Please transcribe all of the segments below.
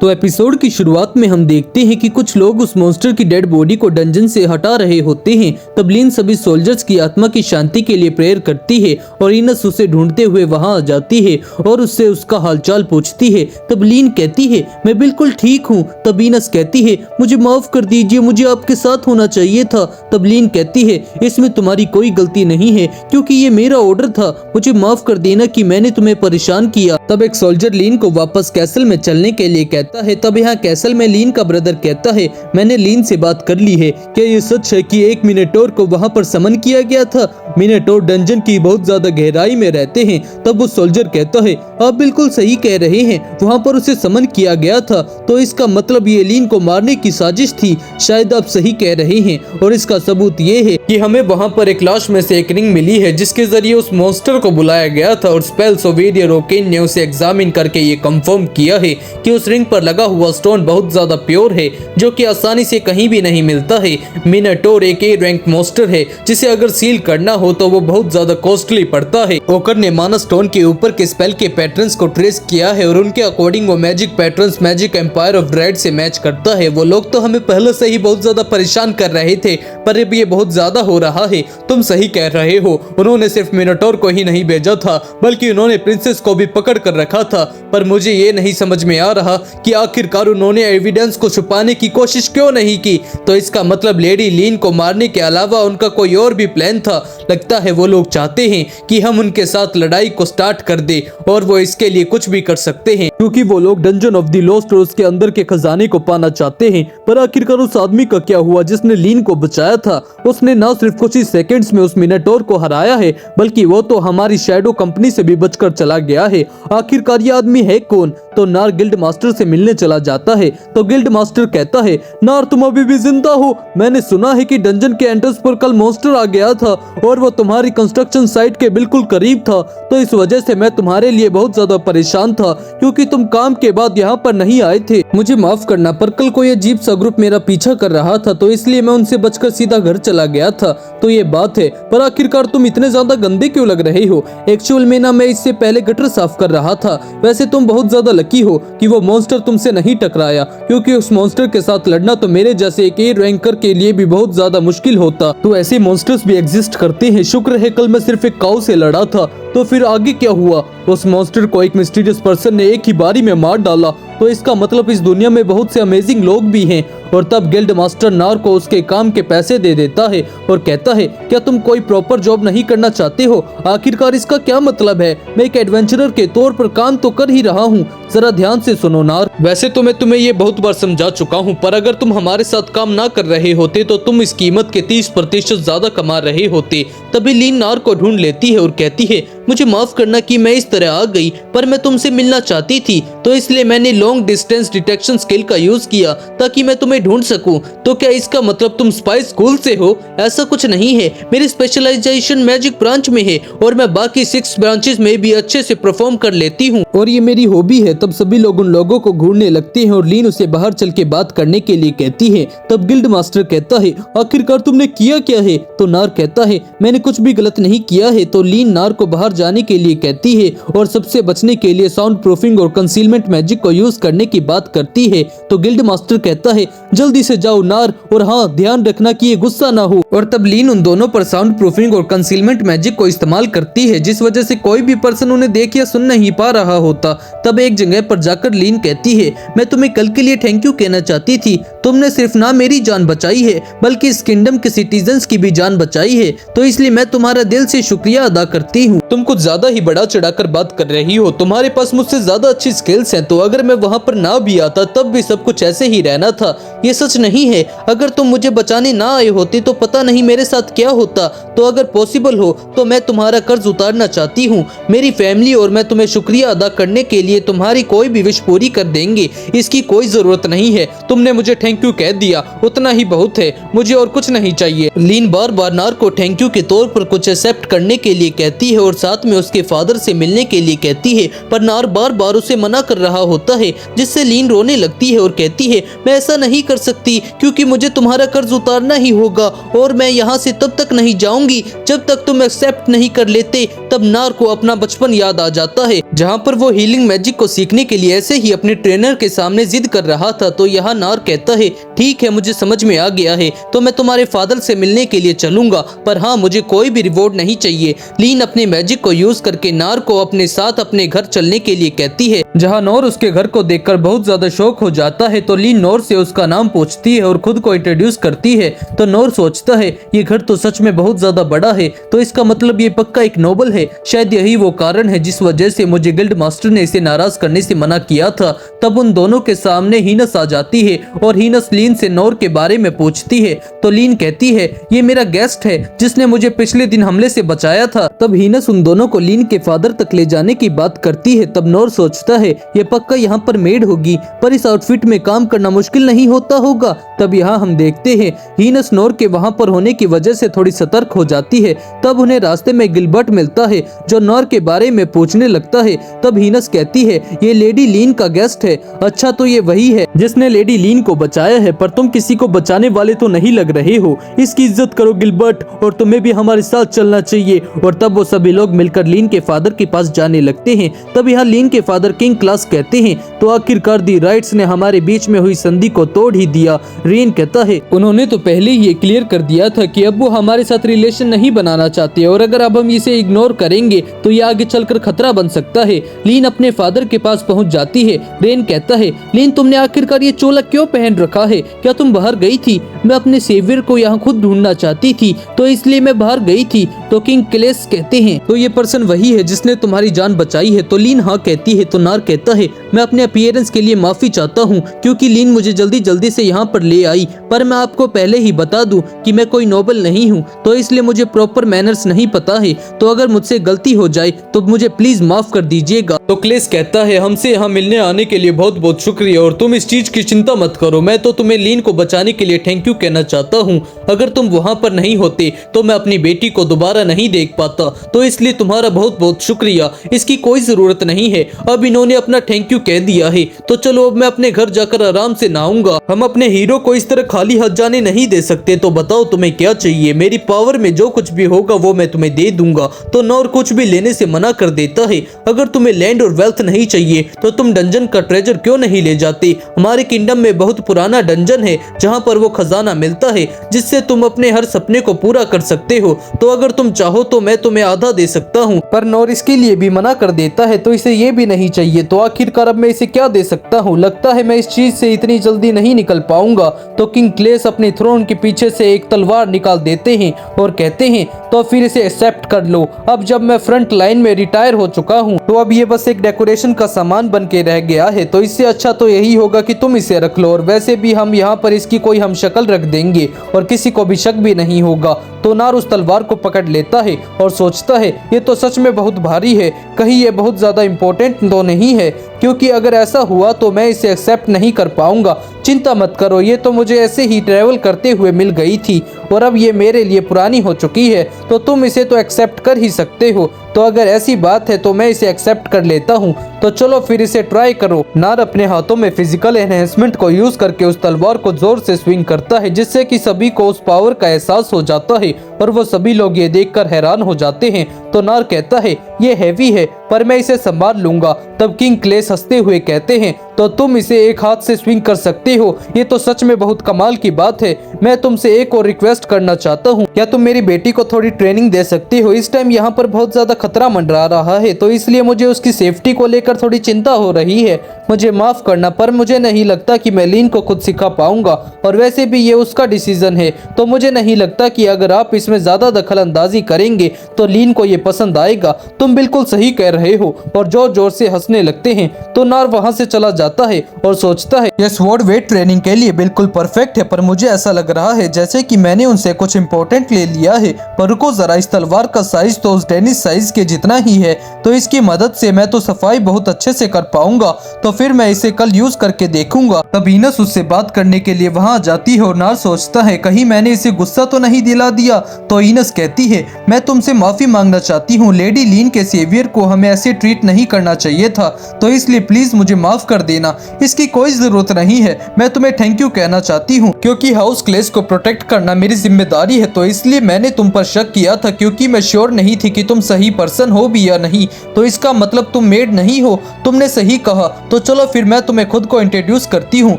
तो एपिसोड की शुरुआत में हम देखते हैं कि कुछ लोग उस मॉन्स्टर की डेड बॉडी को डंजन से हटा रहे होते हैं। तब लीन सभी सोल्जर्स की आत्मा की शांति के लिए प्रेयर करती है और इनस उसे ढूंढते हुए वहां आ जाती है और उससे उसका हालचाल पूछती है। तब लीन कहती है मैं बिल्कुल ठीक हूँ। तब इनस कहती है मुझे माफ कर दीजिए, मुझे आपके साथ होना चाहिए था। तब लीन कहती है इसमें तुम्हारी कोई गलती नहीं है क्योंकि ये मेरा ऑर्डर था, मुझे माफ कर देना कि मैंने तुम्हें परेशान किया। तब एक सोल्जर लीन को वापस कैसल में चलने के लिए कहता है। तब यहाँ कैसल में लीन का ब्रदर कहता है मैंने लीन से बात कर ली है, क्या ये सच है कि एक मिनटोर को वहाँ पर समन किया गया था? मिनटोर डंजन की बहुत ज्यादा गहराई में रहते हैं। तब वो सोल्जर कहता है आप बिल्कुल सही कह रहे हैं, वहाँ पर उसे समन किया गया था, तो इसका मतलब ये लीन को मारने की साजिश थी। शायद आप सही कह रहे हैं और इसका सबूत ये है कि हमें वहाँ पर एक लाश में से एक रिंग मिली है जिसके जरिए उस मॉन्स्टर को बुलाया गया था और स्पेल सोवेरियर ओकेन ने उसे एग्जामिन करके ये कंफर्म किया है कि उस रिंग पर लगा हुआ स्टोन बहुत ज्यादा प्योर है जो कि आसानी से कहीं भी नहीं मिलता है। मिनटोर एक ए रैंक मॉन्स्टर है जिसे अगर सील करना हो तो वो बहुत ज्यादा कॉस्टली पड़ता है। ओकर ने माना स्टोन के ऊपर के स्पेल के पैटर्न्स को ट्रेस किया है और उनके अकॉर्डिंग वो magic patterns magic empire of dread से मैच करता है। वो लोग तो हमें पहले से ही बहुत ज्यादा परेशान कर रहे थे पर अब ये बहुत ज्यादा हो रहा है। तुम सही कह रहे हो, उन्होंने सिर्फ मिनटोर को ही नहीं भेजा था बल्कि उन्होंने प्रिंसेस को भी पकड़ कर रखा था। पर मुझे ये नहीं समझ में आ रहा कि आखिरकार उन्होंने एविडेंस को छुपाने की कोशिश क्यों नहीं की। तो इसका मतलब लेडी लीन को मारने के अलावा उनका कोई और भी प्लान था। लगता है वो लोग चाहते हैं कि हम उनके साथ लड़ाई को स्टार्ट कर दे और वो इसके लिए कुछ भी कर सकते हैं क्योंकि वो लोग डंजन ऑफ द लॉस्ट और उसके अंदर के खजाने को पाना चाहते हैं। पर आखिरकार उस आदमी का क्या हुआ जिसने लीन को बचाया था? उसने न सिर्फ कुछ ही सेकंड्स में उस मिनटोर को हराया है बल्कि वो तो हमारी शैडो कंपनी से भी बचकर चला गया है। आखिरकार ये आदमी है कौन? तो नार गिल्ड मास्टर से मिलने चला जाता है। तो गिल्ड मास्टर कहता है नार तुम अभी भी जिंदा हो? मैंने सुना है कि डंजन के एंट्रेंस पर कल मॉन्स्टर आ गया था और वो तुम्हारी कंस्ट्रक्शन साइट के बिल्कुल करीब था, तो इस वजह से मैं तुम्हारे लिए बहुत ज्यादा परेशान था क्योंकि तुम काम के बाद यहाँ पर नहीं आए थे। मुझे माफ करना पर कल कोई अजीब सा ग्रुप मेरा पीछा कर रहा था तो इसलिए मैं उनसे बचकर सीधा घर चला गया था। तो ये बात है, पर आखिरकार तुम इतने ज्यादा गंदे क्यों लग रहे हो? एक्चुअल में ना मैं इससे पहले गटर साफ कर रहा था। वैसे तुम बहुत ज्यादा लकी हो कि वो मॉन्स्टर तुमसे नहीं टकराया क्योंकि उस मॉन्स्टर के साथ लड़ना तो मेरे जैसे एक ए रैंकर के लिए भी बहुत ज्यादा मुश्किल होता। तो ऐसे मॉन्स्टर्स भी एग्जिस्ट करते हैं। शुक्र है कल मैं सिर्फ एक काऊ से लड़ा था। तो फिर आगे क्या हुआ? उस मॉन्स्टर को एक मिस्टीरियस पर्सन ने एक ही बारी में मार डाला, तो इसका मतलब इस दुनिया में बहुत से अमेजिंग लोग भी हैं। और तब गिल्ड मास्टर नार को उसके काम के पैसे दे देता है और कहता है क्या तुम कोई प्रॉपर जॉब नहीं करना चाहते हो? आखिरकार इसका क्या मतलब है? मैं एक एडवेंचरर के तौर पर काम तो कर ही रहा हूँ, जरा ध्यान से सुनो नार। वैसे तो मैं तुम्हें ये बहुत बार समझा चुका हूँ पर अगर तुम हमारे साथ काम ना कर रहे होते तो तुम इस कीमत के 30% ज्यादा कमा रहे होते। तभी लीन नार को ढूंढ लेती है और कहती है मुझे माफ करना कि मैं इस तरह आ गई पर मैं तुमसे मिलना चाहती थी तो इसलिए मैंने लॉन्ग डिस्टेंस डिटेक्शन स्किल का यूज किया ताकि मैं तुम्हें ढूंढ सकूं। तो क्या इसका मतलब तुम स्पाई स्कूल से हो? ऐसा कुछ नहीं है, मेरी स्पेशलाइजेशन मैजिक ब्रांच में है और मैं बाकी 6 ब्रांचेस में भी अच्छे से परफॉर्म कर लेती हूँ और ये मेरी हॉबी है। तब सभी लोग उन लोगों को घूरने लगते हैं और लीन उसे बाहर चल के बात करने के लिए कहती है। तब गिल्ड मास्टर कहता है आखिरकार तुमने किया क्या है? तो नार कहता है मैंने कुछ भी गलत नहीं किया है। तो लीन नार को बाहर जाने के लिए कहती है और सबसे बचने के लिए साउंड प्रूफिंग और कंसीलमेंट मैजिक को यूज करने की बात करती है। तो गिल्ड मास्टर कहता है जल्दी से जाओ नार, और हाँ ध्यान रखना कि ये गुस्सा ना हो। और तब लीन उन दोनों पर साउंड प्रूफिंग और कंसीलमेंट मैजिक को इस्तेमाल करती है जिस वजह से कोई भी पर्सन उन्हें देख या सुन नहीं पा रहा होता। तब एक जगह पर जाकर लीन कहती है मैं तुम्हें कल के लिए थैंक यू कहना चाहती थी। तुमने सिर्फ ना मेरी जान बचाई है बल्कि इस किंगडम के सिटीजन्स की भी जान बचाई है, तो इसलिए मैं तुम्हारा दिल से शुक्रिया अदा करती हूँ। तुम कुछ ज्यादा ही बड़ा चढ़ाकर बात कर रही हो, तुम्हारे पास मुझसे ज्यादा अच्छी स्किल्स हैं, तो अगर मैं वहाँ पर ना भी आता तब भी सब कुछ ऐसे ही रहना था। ये सच नहीं है, अगर तुम मुझे बचाने ना आए होते तो पता नहीं मेरे साथ क्या होता। तो अगर पॉसिबल हो तो मैं तुम्हारा कर्ज उतारना चाहती हूँ। मेरी फैमिली और मैं तुम्हें शुक्रिया अदा करने के लिए तुम्हारी कोई भी विश पूरी कर देंगे, इसकी कोई जरूरत नहीं है। तुमने मुझे थैंक यू कह दिया, उतना ही बहुत है, मुझे और कुछ नहीं चाहिए। लीन बार बार नार को थैंक यू के तौर पर कुछ एक्सेप्ट करने के लिए कहती है और साथ में उसके फादर से मिलने के लिए कहती है, पर नार बार बार उसे मना कर रहा होता है जिससे लीन रोने लगती है और कहती है मैं ऐसा नहीं कर सकती क्योंकि मुझे तुम्हारा कर्ज उतारना ही होगा और मैं यहाँ से तब तक नहीं जाऊंगी जब तक तुम एक्सेप्ट नहीं कर लेते। तब नार को अपना बचपन याद आ जाता है, जहाँ पर वो हीलिंग मैजिक को सीखने के लिए ऐसे ही अपने ट्रेनर के सामने जिद कर रहा था। तो यहाँ नार कहता है, ठीक है, मुझे समझ में आ गया है, तो मैं तुम्हारे फादर से मिलने के लिए चलूंगा, पर हाँ, मुझे कोई भी रिवॉर्ड नहीं चाहिए। लीन अपने मैजिक को यूज करके नार को अपने साथ अपने घर चलने के लिए कहती है, जहाँ नोर उसके घर को देखकर बहुत ज्यादा शौक हो जाता है। तो लीन नोर से उसका नाम पूछती है और खुद को इंट्रोड्यूस करती है। तो नोर सोचता है, ये घर तो सच में बहुत ज्यादा बड़ा है, तो इसका मतलब ये पक्का एक नोबल है। शायद यही वो कारण है जिस वजह से मुझे गिल्ड मास्टर ने इसे नाराज करने से मना किया था। तब उन दोनों के सामने हीनस आ जाती है और हीनस लीन से नोर के बारे में पूछती है। तो लीन कहती है, ये मेरा गेस्ट है जिसने मुझे पिछले दिन हमले से बचाया था। तब हीनस उन दोनों को लीन के फादर तक ले जाने की बात करती है। तब नोर सोचता है, ये पक्का यहाँ पर मेड होगी, पर इस आउटफिट में काम करना मुश्किल नहीं होता होगा। तब यहाँ हम देखते हैं हीनस नोर के वहाँ पर होने की वजह से थोड़ी सतर्क हो जाती है। तब उन्हें रास्ते में गिलबर्ट मिलता है जो नोर के बारे में पूछने लगता है। तब हीनस कहती है, ये लेडी लीन का गेस्ट है। अच्छा, तो ये वही है जिसने लेडी लीन को बचाया है, पर तुम किसी को बचाने वाले तो नहीं लग रहे हो। इसकी इज्जत करो गिलबर्ट, और तुम्हें भी हमारे साथ चलना चाहिए। और तब वो सभी लोग मिलकर लीन के फादर के पास जाने लगते हैं। तब यहाँ लीन के फादर किंग क्लास कहते हैं, तो आखिरकार दी राइट्स ने हमारे बीच में हुई संधि को तोड़ ही दिया। रेन कहता है, उन्होंने तो पहले ही ये क्लियर कर दिया था कि अब वो हमारे साथ रिलेशन नहीं बनाना चाहते, और अगर अब हम इसे इग्नोर करेंगे तो ये आगे चलकर खतरा बन सकता है। लीन अपने फादर के पास पहुंच जाती है। रेन कहता है, लीन, तुमने आखिरकार ये चोला क्यों पहन रखा है? क्या तुम बाहर गई थी? मैं अपने सेवियर को यहाँ खुद ढूंढना चाहती थी, तो इसलिए मैं बाहर गई थी। तो किंग क्लेस कहते हैं, तो ये पर्सन वही है जिसने तुम्हारी जान बचाई है? तो लीन हाँ कहती है। तो नार कहता है, मैं अपने अपीयरेंस के लिए माफी चाहता हूँ, क्योंकि लीन मुझे जल्दी जल्दी से यहाँ पर ले आई, पर मैं आपको पहले ही बता दूं कि मैं कोई नोबल नहीं हूँ, तो इसलिए मुझे प्रॉपर मैनर्स नहीं पता है। तो अगर मुझसे गलती हो जाए तो मुझे प्लीज माफ कर दीजिएगा। तो क्लेस कहता है, हमसे यहाँ मिलने आने के लिए बहुत बहुत शुक्रिया, और तुम इस चीज की चिंता मत करो। मैं तो तुम्हें लीन को बचाने के लिए थैंक यू कहना चाहता हूँ। अगर तुम वहाँ पर नहीं होते तो मैं अपनी बेटी को दोबारा नहीं देख पाता, तो इसलिए तुम्हारा बहुत बहुत शुक्रिया। इसकी कोई जरूरत नहीं है, अब इन्होंने अपना थैंक यू कह दिया है, तो चलो अब मैं अपने घर जाकर आराम से नहाऊंगा। हम अपने हीरो को इस तरह खाली हाथ जाने नहीं दे सकते। तो बताओ तुम्हें क्या चाहिए? मेरी पावर में जो कुछ भी होगा वो मैं तुम्हें दे दूंगा। तो नोर कुछ भी लेने से मना कर देता है। अगर तुम्हें लैंड और वेल्थ नहीं चाहिए तो तुम डंजन का ट्रेजर क्यों नहीं ले जाते? हमारे किंगडम में बहुत पुराना डंजन है जहाँ पर वो खजाना मिलता है, जिससे तुम अपने हर सपने को पूरा कर सकते हो। तो अगर तुम चाहो तो मैं तुम्हें आधा दे सकता हूँ। पर नोर इसके लिए भी मना कर देता है, तो इसे ये भी नहीं चाहिए। तो आखिरकार अब मैं इसे क्या दे सकता हूँ? लगता है मैं इस चीज से इतनी जल्दी नहीं निकल पाऊंगा। तो किंग क्लेस अपने थ्रोन के पीछे से एक तलवार निकाल देते हैं और कहते हैं, तो फिर इसे एक्सेप्ट कर लो। अब जब मैं फ्रंट लाइन में रिटायर हो चुका हूँ तो अब ये बस एक डेकोरेशन का सामान बन के रह गया है, तो इससे अच्छा तो यही होगा कि तुम इसे रख लो, और वैसे भी हम यहाँ पर इसकी कोई हम शक्ल रख देंगे और किसी को भी शक भी नहीं होगा। तो नार उस तलवार को पकड़ लेता है और सोचता है, ये तो सच में बहुत भारी है, कहीं ये बहुत ज्यादा इम्पोर्टेंट तो नहीं है, क्योंकि अगर ऐसा हुआ तो मैं इसे एक्सेप्ट नहीं कर पाऊंगा। चिंता मत करो, ये तो मुझे ऐसे ही ट्रेवल करते हुए मिल गई थी और अब ये मेरे लिए पुरानी हो चुकी है, तो तुम इसे तो एक्सेप्ट कर ही सकते हो। तो अगर ऐसी बात है तो मैं इसे एक्सेप्ट कर लेता हूँ, तो चलो फिर इसे ट्राई करो। नार अपने हाथों में फिजिकल एनहेंसमेंट को यूज करके उस तलवार को जोर से स्विंग करता है, जिससे कि सभी को उस पावर का एहसास हो जाता है और वो सभी लोग ये देखकर हैरान हो जाते हैं। तो नार कहता है, ये हैवी है पर मैं इसे संभाल लूंगा। तब किंग क्लेस हंसते हुए कहते हैं, तो तुम इसे एक हाथ से स्विंग कर सकते हो, ये तो सच में बहुत कमाल की बात है। मैं तुमसे एक और रिक्वेस्ट करना चाहता हूँ, क्या तुम मेरी बेटी को थोड़ी ट्रेनिंग दे सकते हो? इस टाइम यहाँ पर बहुत ज्यादा खतरा मंडरा रहा है, तो इसलिए मुझे उसकी सेफ्टी को लेकर थोड़ी चिंता हो रही है। मुझे माफ करना, पर मुझे नहीं लगता कि मैं लीन को खुद सिखा पाऊंगा, और वैसे भी ये उसका डिसीजन है, तो मुझे नहीं लगता कि अगर आप इसमें ज्यादा दखल अंदाजी करेंगे तो लीन को ये पसंद आएगा। तुम बिल्कुल सही कह रहे हो, और जोर जोर से हंसने लगते हैं। तो नार वहाँ से चला जाता है और सोचता है, ये स्वॉर्ड वेट ट्रेनिंग के लिए बिल्कुल परफेक्ट है, पर मुझे ऐसा लग रहा है जैसे कि मैंने उनसे कुछ इम्पोर्टेंट ले लिया है। पर रुको जरा, इस तलवार का साइज तो उस टेनिस साइज के जितना ही है, तो इसकी मदद से मैं तो सफाई बहुत अच्छे से कर पाऊंगा, तो फिर मैं इसे कल यूज करके देखूंगा। तब ईनस उससे बात करने के लिए वहाँ जाती है और नार सोचता है, कहीं मैंने इसे गुस्सा तो नहीं दिला दिया। तो ईनस कहती है, मैं तुमसे माफी मांगना चाहती हूँ, लेडी लीन के सेवियर को हमें ऐसे ट्रीट नहीं करना चाहिए था, तो इसलिए प्लीज मुझे माफ कर देना, इसकी कोई जरूरत नहीं है। मैं तुम्हें थैंक यू कहना चाहती हूँ क्योंकि हाउस क्लेस को प्रोटेक्ट करना मेरी जिम्मेदारी है, तो इसलिए मैंने तुम पर शक किया था क्योंकि मैं श्योर नहीं थी कि तुम सही पर्सन हो भी या नहीं। तो इसका मतलब तुम मेड नहीं हो। तुमने सही कहा। तो चलो फिर मैं तुम्हें खुद को इंट्रोड्यूस करती हूँ।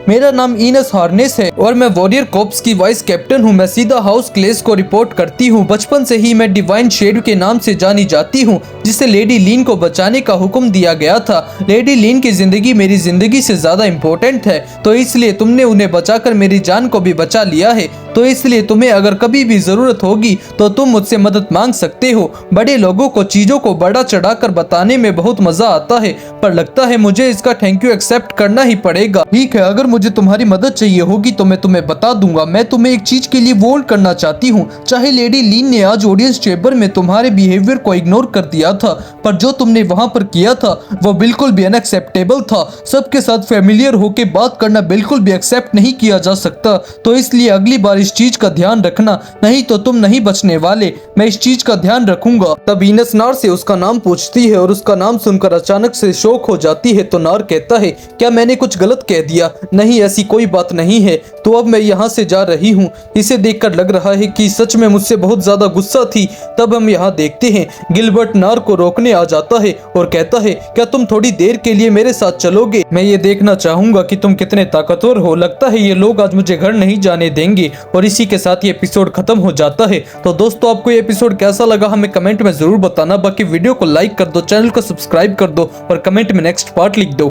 मेरा नाम इनस हार्नेस है और मैं वॉरियर कॉर्प्स की वाइस कैप्टन हूँ। मैं सीधा हाउस क्लेस को रिपोर्ट करती हूँ। बचपन से ही मैं डिवाइन शेड के नाम से जानी जाती हूँ, जिसे लेडी लीन को बचाने का हुक्म दिया गया था। लेडी लीन की जिंदगी मेरी जिंदगी से ज्यादा इम्पोर्टेंट है, तो इसलिए तुमने उन्हें बचाकर मेरी जान को भी बचा लिया है। तो इसलिए तुम्हें अगर कभी भी जरूरत होगी तो तुम मुझसे मदद मांग सकते हो। बड़े लोगों को चीजों को बड़ा चढ़ाकर बताने में बहुत मजा आता है, पर लगता है मुझे इसका थैंक यू एक्सेप्ट करना ही पड़ेगा। ठीक है, अगर मुझे तुम्हारी मदद चाहिए होगी तो मैं तुम्हें बता दूंगा। मैं तुम्हें एक चीज के लिए वोट करना चाहती हूँ। चाहे लेडी लीन ने आज ऑडियंस चेंबर में तुम्हारे बिहेवियर को इग्नोर कर दिया था, पर जो तुमने वहां पर किया था वो बिल्कुल भी अनएक्सेप्टेबल था। सबके साथ फेमिलियर होके बात करना बिल्कुल भी एक्सेप्ट नहीं किया जा सकता। तो इसलिए अगली बार इस चीज का ध्यान रखना, नहीं तो तुम नहीं बचने वाले। मैं इस चीज का ध्यान रखूंगा। तब इनस नार से उसका नाम पूछती है और उसका नाम सुनकर अचानक से शौक हो जाती है। तो नार कहता है, क्या मैंने कुछ गलत कह दिया? नहीं, ऐसी कोई बात नहीं है। तो अब मैं यहाँ से जा रही हूँ। इसे देखकर लग रहा है कि सच में मुझसे बहुत ज्यादा गुस्सा थी। तब हम यहाँ देखते हैं गिलबर्ट नार को रोकने आ जाता है और कहता है, क्या तुम थोड़ी देर के लिए मेरे साथ चलोगे? मैं ये देखना चाहूंगा कि तुम कितने ताकतवर हो। लगता है ये लोग आज मुझे घर नहीं जाने देंगे। और इसी के साथ ये एपिसोड खत्म हो जाता है। तो दोस्तों, आपको ये एपिसोड कैसा लगा हमें कमेंट में जरूर बताना। बाकी वीडियो को लाइक कर दो, चैनल को सब्सक्राइब कर दो और कमेंट में नेक्स्ट पार्ट लिख दो।